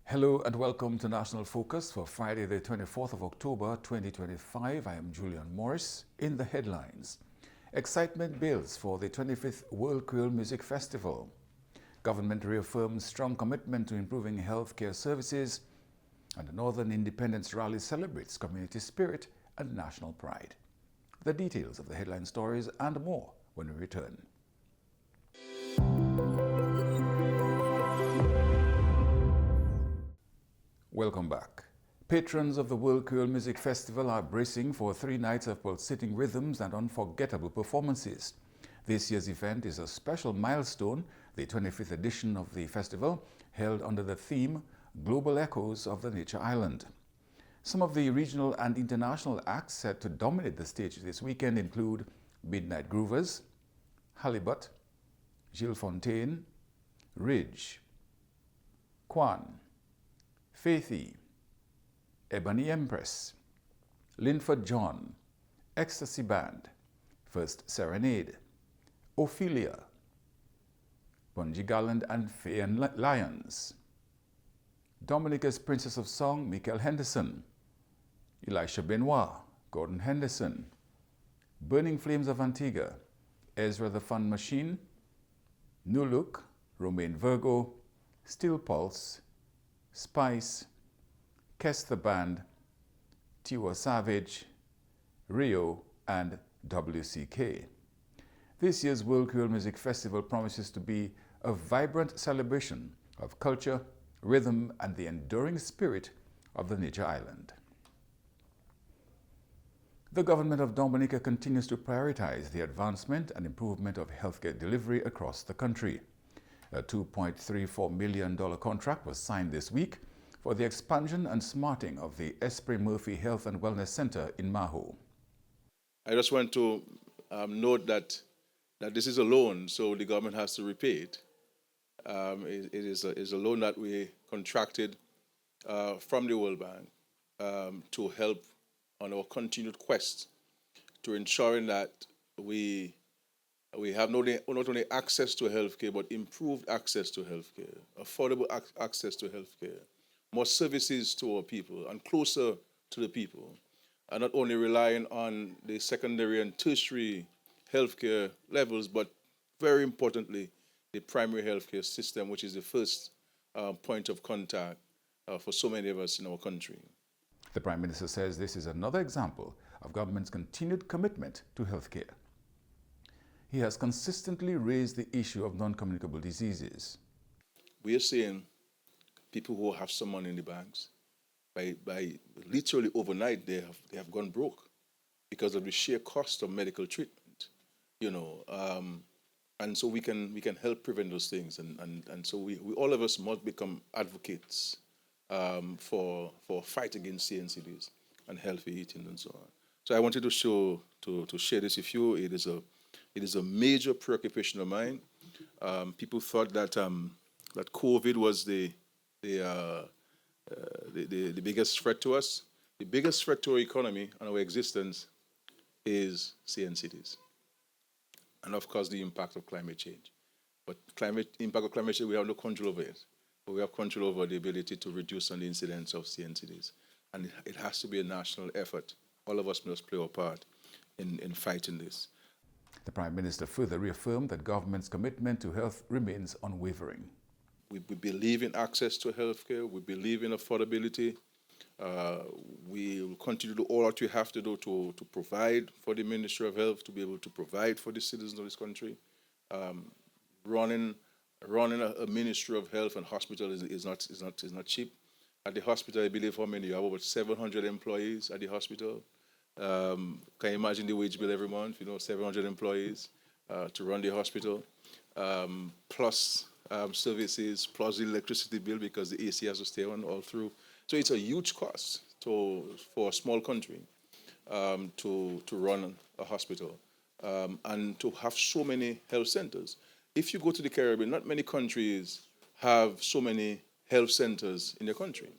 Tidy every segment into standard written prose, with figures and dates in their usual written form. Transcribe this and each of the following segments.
Hello and welcome to National Focus for Friday the 24th of October 2025. I am Julian Morris. In the headlines, excitement builds for the 25th World Creole Music Festival. Government reaffirms strong commitment to improving healthcare services, and the Northern Independence Rally celebrates community spirit and national pride. The details of the headline stories and more when we return. Welcome back. Patrons of the World Creole Music Festival are bracing for 3 nights of pulsating rhythms and unforgettable performances. This year's event is a special milestone, the 25th edition of the festival, held under the theme Global Echoes of the Nature Island. Some of the regional and international acts set to dominate the stage this weekend include Midnight Groovers, Halibut, Gilles Fontaine, Ridge, Kwan, Faithy, Ebony Empress, Linford John, Ecstasy Band, First Serenade, Ophelia, Bungie Garland and Fay and Lions, Dominica's Princess of Song, Michael Henderson, Elisha Benoit, Gordon Henderson, Burning Flames of Antigua, Ezra the Fun Machine, New Look, Romaine Virgo, Steel Pulse, Spice, Kes the Band, Tiwa Savage, Rio, and WCK. This year's World Creole Music Festival promises to be a vibrant celebration of culture, rhythm, and the enduring spirit of the Nature Island. The government of Dominica continues to prioritize the advancement and improvement of healthcare delivery across the country. A $2.34 million contract was signed this week for the expansion and smarting of the Esprit Murphy Health and Wellness Center in Maho. I just want to note that this is a loan, so the government has to repay it. It is a loan that we contracted from the World Bank to help on our continued quest to ensuring that we have not only access to healthcare, but improved access to healthcare, affordable access to healthcare, more services to our people, and closer to the people, and not only relying on the secondary and tertiary healthcare levels, but very importantly, the primary healthcare system, which is the first point of contact for so many of us in our country. The Prime Minister says this is another example of government's continued commitment to healthcare. He has consistently raised the issue of non-communicable diseases. We are seeing people who have some money in the banks, by literally overnight they have gone broke because of the sheer cost of medical treatment, and so we can help prevent those things, and so we all of us must become advocates for fight against CNCDs and healthy eating and so on. So I wanted to share this with you. It is a major preoccupation of mine. People thought that COVID was the biggest threat to us. The biggest threat to our economy and our existence is CNCDs, and of course the impact of climate change. But impact of climate change, we have no control over it. But we have control over the ability to reduce on the incidence of CNCDs, and it has to be a national effort. All of us must play our part in fighting this. The Prime Minister further reaffirmed that government's commitment to health remains unwavering. We believe in access to healthcare. We believe in affordability. We will continue to do all that we have to do to provide for the Ministry of Health, to be able to provide for the citizens of this country. Running a Ministry of Health and hospital is not cheap. At the hospital, I believe how many? You have over 700 employees at the hospital. Can you imagine the wage bill every month? 700 employees to run the hospital, plus services, plus the electricity bill because the AC has to stay on all through. So it's a huge cost for a small country to run a hospital and to have so many health centers. If you go to the Caribbean, not many countries have so many health centers in their country.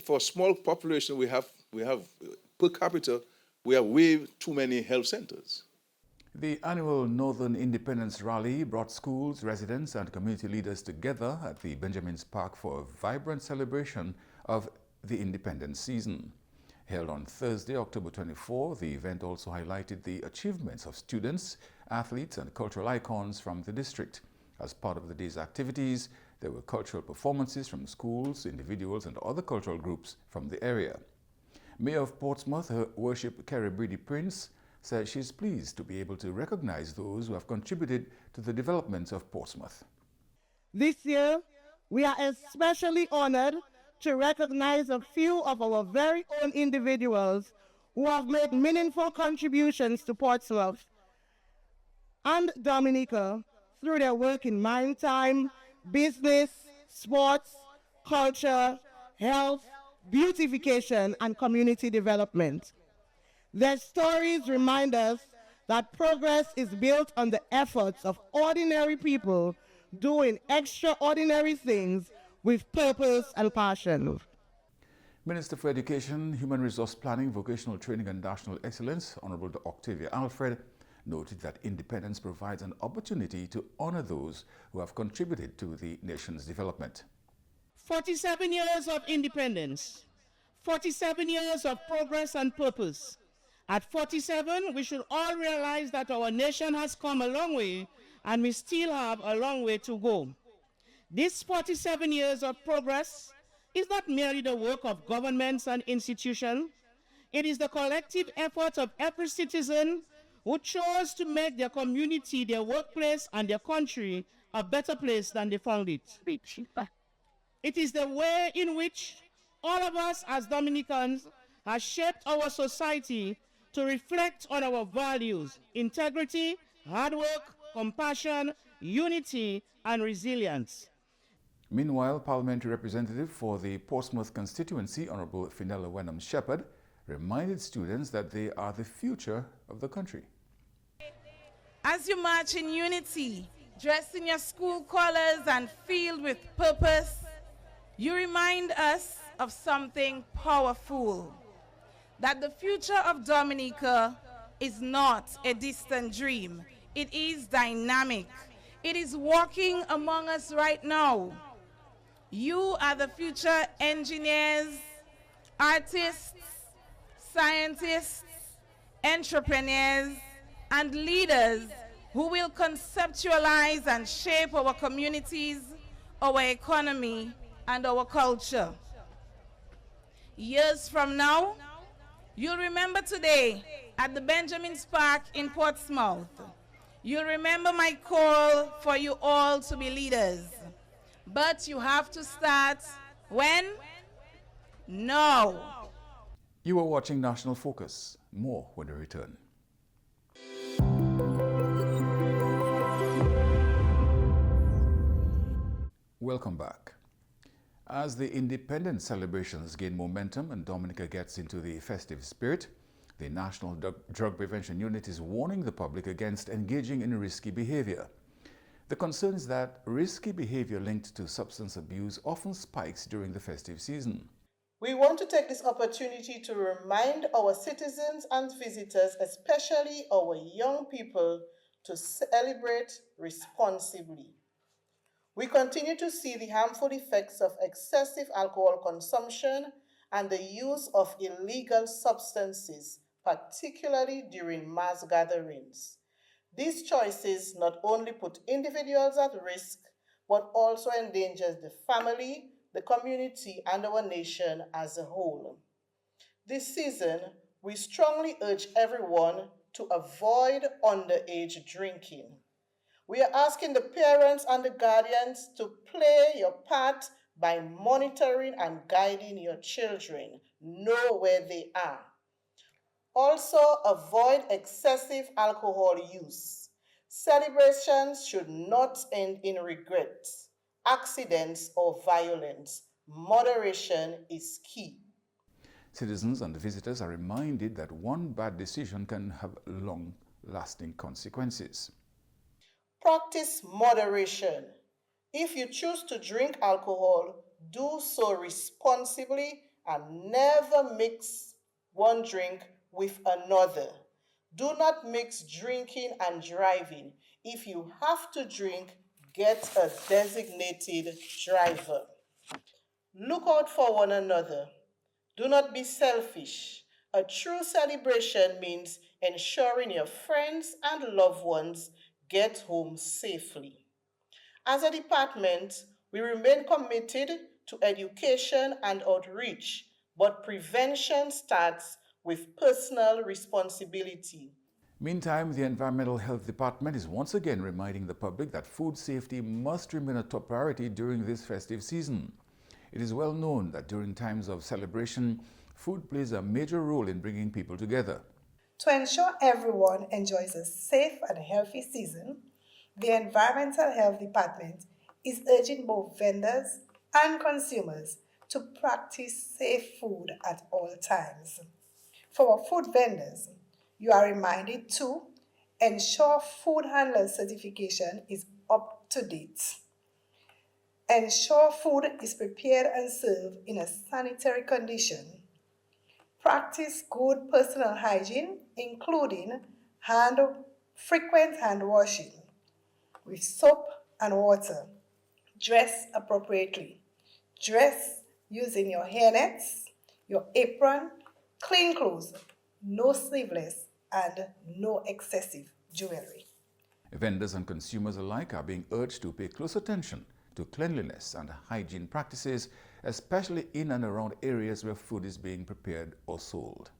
For a small population, we have per capita, we have way too many health centers. The annual Northern Independence Rally brought schools, residents, and community leaders together at the Benjamin's Park for a vibrant celebration of the independence season. Held on Thursday, October 24, the event also highlighted the achievements of students, athletes, and cultural icons from the district. As part of the day's activities, there were cultural performances from schools, individuals, and other cultural groups from the area. Mayor of Portsmouth, Her Worship Kerry Brady Prince, said she is pleased to be able to recognize those who have contributed to the development of Portsmouth. This year, we are especially honored to recognize a few of our very own individuals who have made meaningful contributions to Portsmouth and Dominica through their work in maritime, business, sports, culture, health, beautification, and community development. Their stories remind us that progress is built on the efforts of ordinary people doing extraordinary things with purpose and passion. Minister for Education, Human Resource Planning, Vocational Training and National Excellence, Honorable Octavia Alfred, noted that independence provides an opportunity to honor those who have contributed to the nation's development. 47 years of independence, 47 years of progress and purpose. At 47, we should all realize that our nation has come a long way and we still have a long way to go. This 47 years of progress is not merely the work of governments and institutions. It is the collective effort of every citizen who chose to make their community, their workplace, and their country a better place than they found it. It is the way in which all of us as Dominicans have shaped our society to reflect on our values: integrity, hard work, compassion, unity, and resilience. Meanwhile, Parliamentary Representative for the Portsmouth constituency, Honorable Finella Wenham Shepherd, reminded students that they are the future of the country. As you march in unity, dressed in your school colors and filled with purpose, you remind us of something powerful, that the future of Dominica is not a distant dream. It is dynamic. It is walking among us right now. You are the future engineers, artists, scientists, entrepreneurs, and leaders who will conceptualize and shape our communities, our economy, and our culture. Years from now, you'll remember today at the Benjamin's Park in Portsmouth. You'll remember my call for you all to be leaders. But you have to start when? Now. You are watching National Focus. More when we return. Welcome back. As the independence celebrations gain momentum and Dominica gets into the festive spirit, the National Drug Prevention Unit is warning the public against engaging in risky behavior. The concern is that risky behavior linked to substance abuse often spikes during the festive season. We want to take this opportunity to remind our citizens and visitors, especially our young people, to celebrate responsibly. We continue to see the harmful effects of excessive alcohol consumption and the use of illegal substances, particularly during mass gatherings. These choices not only put individuals at risk, but also endangers the family, the community, and our nation as a whole. This season, we strongly urge everyone to avoid underage drinking. We are asking the parents and the guardians to play your part by monitoring and guiding your children. Know where they are. Also, avoid excessive alcohol use. Celebrations should not end in regret, accidents, or violence. Moderation is key. Citizens and visitors are reminded that one bad decision can have long-lasting consequences. Practice moderation. If you choose to drink alcohol, do so responsibly and never mix one drink with another. Do not mix drinking and driving. If you have to drink, get a designated driver. Look out for one another. Do not be selfish. A true celebration means ensuring your friends and loved ones get home safely. As a department, we remain committed to education and outreach, but prevention starts with personal responsibility. Meantime, the Environmental Health Department is once again reminding the public that food safety must remain a top priority during this festive season. It is well known that during times of celebration, food plays a major role in bringing people together. To ensure everyone enjoys a safe and healthy season, the Environmental Health Department is urging both vendors and consumers to practice safe food at all times. For our food vendors, you are reminded to ensure food handler certification is up to date. Ensure food is prepared and served in a sanitary condition. Practice good personal hygiene, including frequent hand washing with soap and water. Dress appropriately. Dress using your hairnets, your apron, clean clothes, no sleeveless, and no excessive jewelry. Vendors and consumers alike are being urged to pay close attention to cleanliness and hygiene practices, especially in and around areas where food is being prepared or sold.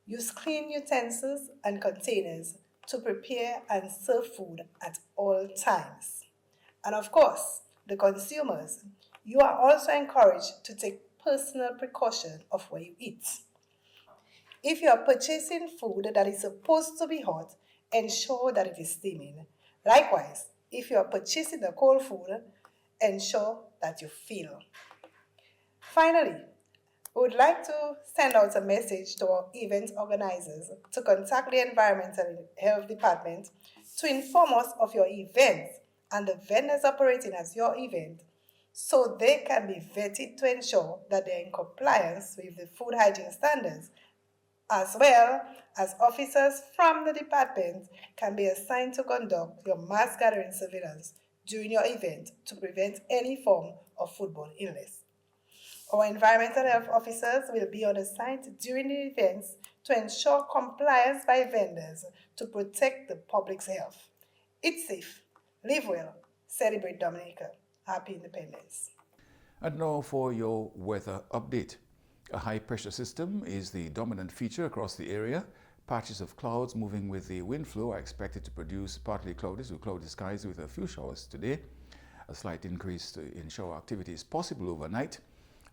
Use clean utensils and containers to prepare and serve food at all times. And of course, the consumers, you are also encouraged to take personal precaution of where you eat. If you are purchasing food that is supposed to be hot, ensure that it is steaming. Likewise, if you are purchasing the cold food, ensure that you feel. Finally, we would like to send out a message to our event organizers to contact the Environmental Health Department to inform us of your events and the vendors operating as your event, so they can be vetted to ensure that they are in compliance with the food hygiene standards, as well as officers from the department can be assigned to conduct your mass gathering surveillance during your event to prevent any form of foodborne illness. Our environmental health officers will be on the site during the events to ensure compliance by vendors to protect the public's health. Eat safe, live well, celebrate Dominica. Happy Independence. And now for your weather update. A high-pressure system is the dominant feature across the area. Patches of clouds moving with the wind flow are expected to produce partly cloudy to cloudy skies with a few showers today. A slight increase in shower activity is possible overnight.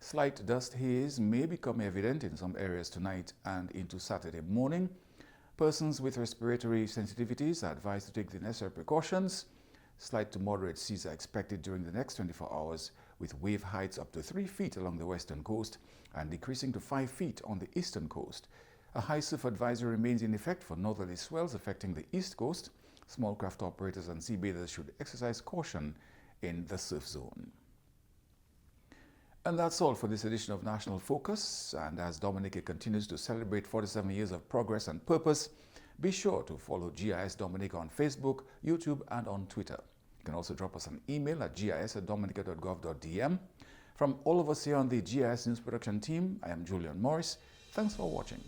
Slight dust haze may become evident in some areas tonight and into Saturday morning. Persons with respiratory sensitivities are advised to take the necessary precautions. Slight to moderate seas are expected during the next 24 hours, with wave heights up to 3 feet along the western coast and decreasing to 5 feet on the eastern coast. A high surf advisory remains in effect for northerly swells affecting the east coast. Small craft operators and sea bathers should exercise caution in the surf zone. And that's all for this edition of National Focus. And as Dominica continues to celebrate 47 years of progress and purpose, be sure to follow GIS Dominica on Facebook, YouTube, and on Twitter. You can also drop us an email at gis@dominica.gov.dm. From all of us here on the GIS News Production team, I am Julian Morris. Thanks for watching.